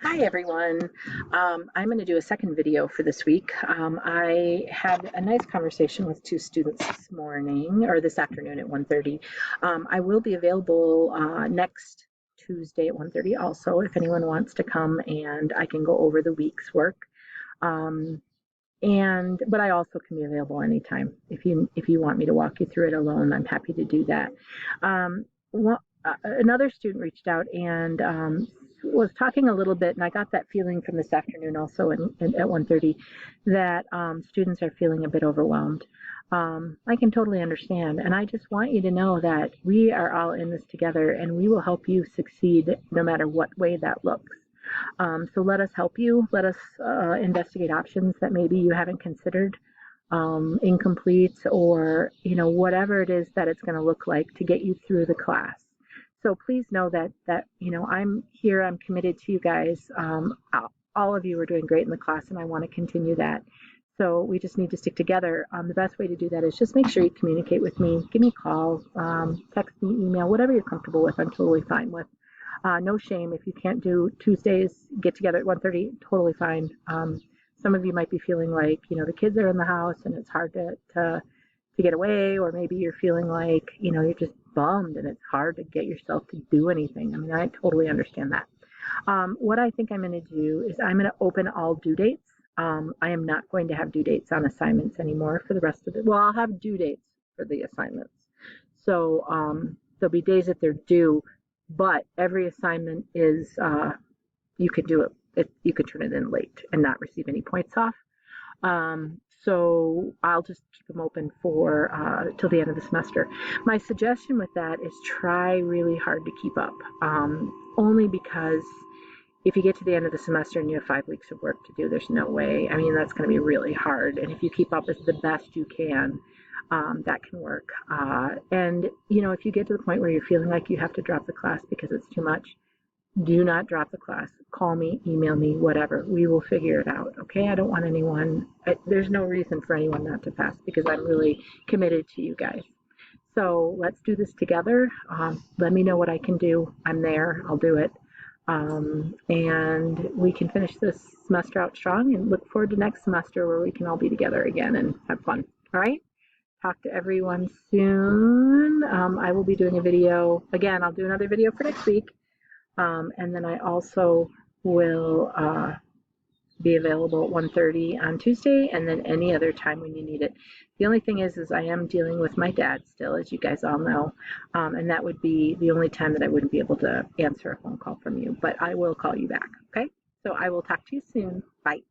Hi everyone. I'm going to do a second video for this week. I had a nice conversation with two students this morning or this afternoon at 1:30. I will be available next Tuesday at 1:30 also if anyone wants to come and I can go over the week's work. Um, but I also can be available anytime. If you want me to walk you through it alone, I'm happy to do that. Um, Another student reached out and was talking a little bit, and I got that feeling from this afternoon also at 1:30 that students are feeling a bit overwhelmed. I can totally understand, and I just want you to know that we are all in this together, and we will help you succeed no matter what way that looks. So let us help you. Let us investigate options that maybe you haven't considered, incomplete, or whatever it is that it's going to look like to get you through the class. So please know that I'm here. I'm committed to you guys. All of you are doing great in the class, and I want to continue that. So we just need to stick together. The best way to do that is just make sure you communicate with me. Give me a call, text me, email, whatever you're comfortable with. I'm totally fine with. No shame if you can't do Tuesdays, get together at 1:30, totally fine. Some of you might be feeling like, the kids are in the house and it's hard to get away, or maybe you're feeling like, you're just bummed and it's hard to get yourself to do anything. I mean, I totally understand that. What I think I'm going to do is I'm going to open all due dates. I am not going to have due dates on assignments anymore for the rest of well, I'll have due dates for the assignments. So there'll be days that they're due, but every assignment is you could do it. You could turn it in late and not receive any points off. So I'll just keep them open for till the end of the semester. My suggestion with that is try really hard to keep up, only because if you get to the end of the semester and you have 5 weeks of work to do, there's no way. I mean, that's going to be really hard. And if you keep up as the best you can, that can work. And if you get to the point where you're feeling like you have to drop the class because it's too much, do not drop the class. Call me, email me, whatever. We will figure it out. Okay? I don't want there's no reason for anyone not to pass because I'm really committed to you guys. So let's do this together. Let me know what I can do. I'm there. I'll do it. And we can finish this semester out strong and look forward to next semester where we can all be together again and have fun. All right? Talk to everyone soon. I will be doing a video. Again, I'll do another video for next week. And then I also will be available at 1:30 on Tuesday and then any other time when you need it. The only thing is I am dealing with my dad still, as you guys all know, and that would be the only time that I wouldn't be able to answer a phone call from you, but I will call you back, okay? So I will talk to you soon. Bye.